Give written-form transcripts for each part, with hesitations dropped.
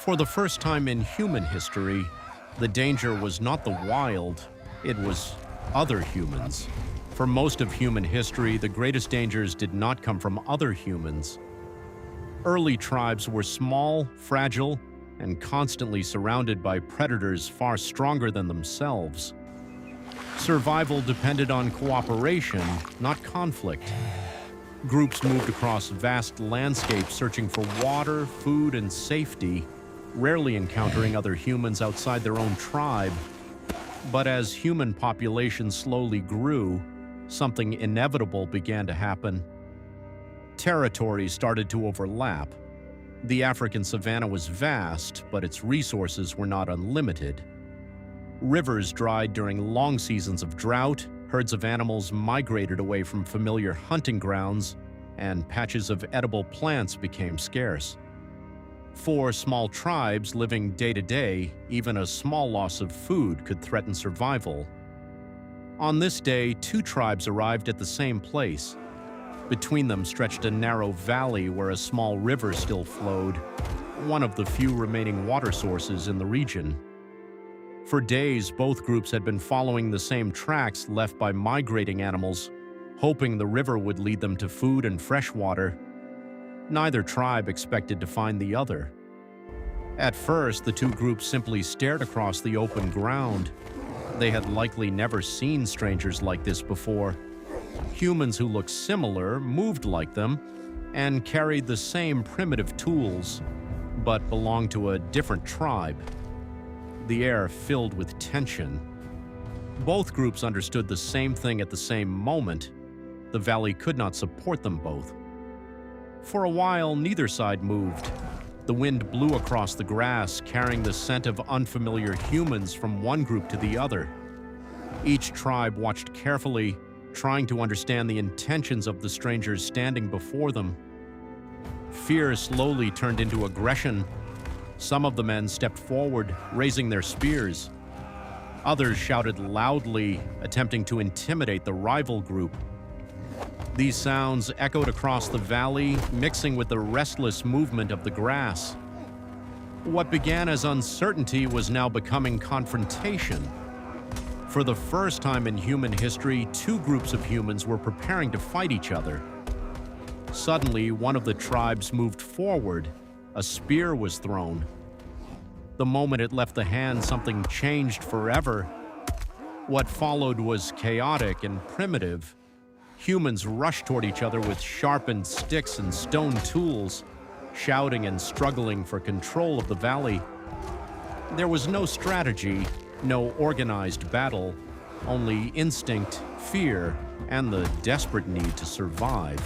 For the first time in human history, the danger was not the wild, it was other humans. For most of human history, the greatest dangers did not come from other humans. Early tribes were small, fragile, and constantly surrounded by predators far stronger than themselves. Survival depended on cooperation, not conflict. Groups moved across vast landscapes searching for water, food, and safety, rarely encountering other humans outside their own tribe. But as human populations slowly grew, something inevitable began to happen. Territories started to overlap. The African savanna was vast, but its resources were not unlimited. Rivers dried during long seasons of drought, herds of animals migrated away from familiar hunting grounds, and patches of edible plants became scarce. For small tribes living day to day, even a small loss of food could threaten survival. On this day, two tribes arrived at the same place. Between them stretched a narrow valley where a small river still flowed, one of the few remaining water sources in the region. For days, both groups had been following the same tracks left by migrating animals, hoping the river would lead them to food and fresh water. Neither tribe expected to find the other. At first, the two groups simply stared across the open ground. They had likely never seen strangers like this before. Humans who looked similar, moved like them, and carried the same primitive tools, but belonged to a different tribe. The air filled with tension. Both groups understood the same thing at the same moment. The valley could not support them both. For a while, neither side moved. The wind blew across the grass, carrying the scent of unfamiliar humans from one group to the other. Each tribe watched carefully, trying to understand the intentions of the strangers standing before them. Fear slowly turned into aggression. Some of the men stepped forward, raising their spears. Others shouted loudly, attempting to intimidate the rival group. These sounds echoed across the valley, mixing with the restless movement of the grass. What began as uncertainty was now becoming confrontation. For the first time in human history, two groups of humans were preparing to fight each other. Suddenly, one of the tribes moved forward. A spear was thrown. The moment it left the hand, something changed forever. What followed was chaotic and primitive. Humans rushed toward each other with sharpened sticks and stone tools, shouting and struggling for control of the valley. There was no strategy, no organized battle, only instinct, fear, and the desperate need to survive.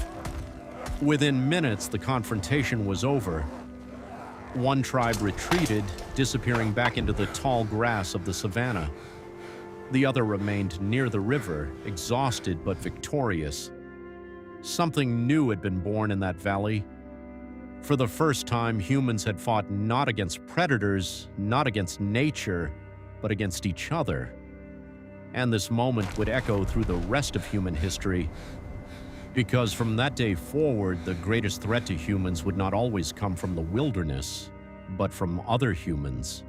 Within minutes, the confrontation was over. One tribe retreated, disappearing back into the tall grass of the savanna. The other remained near the river, exhausted but victorious. Something new had been born in that valley. For the first time, humans had fought not against predators, not against nature, but against each other. And this moment would echo through the rest of human history. Because from that day forward, the greatest threat to humans would not always come from the wilderness, but from other humans.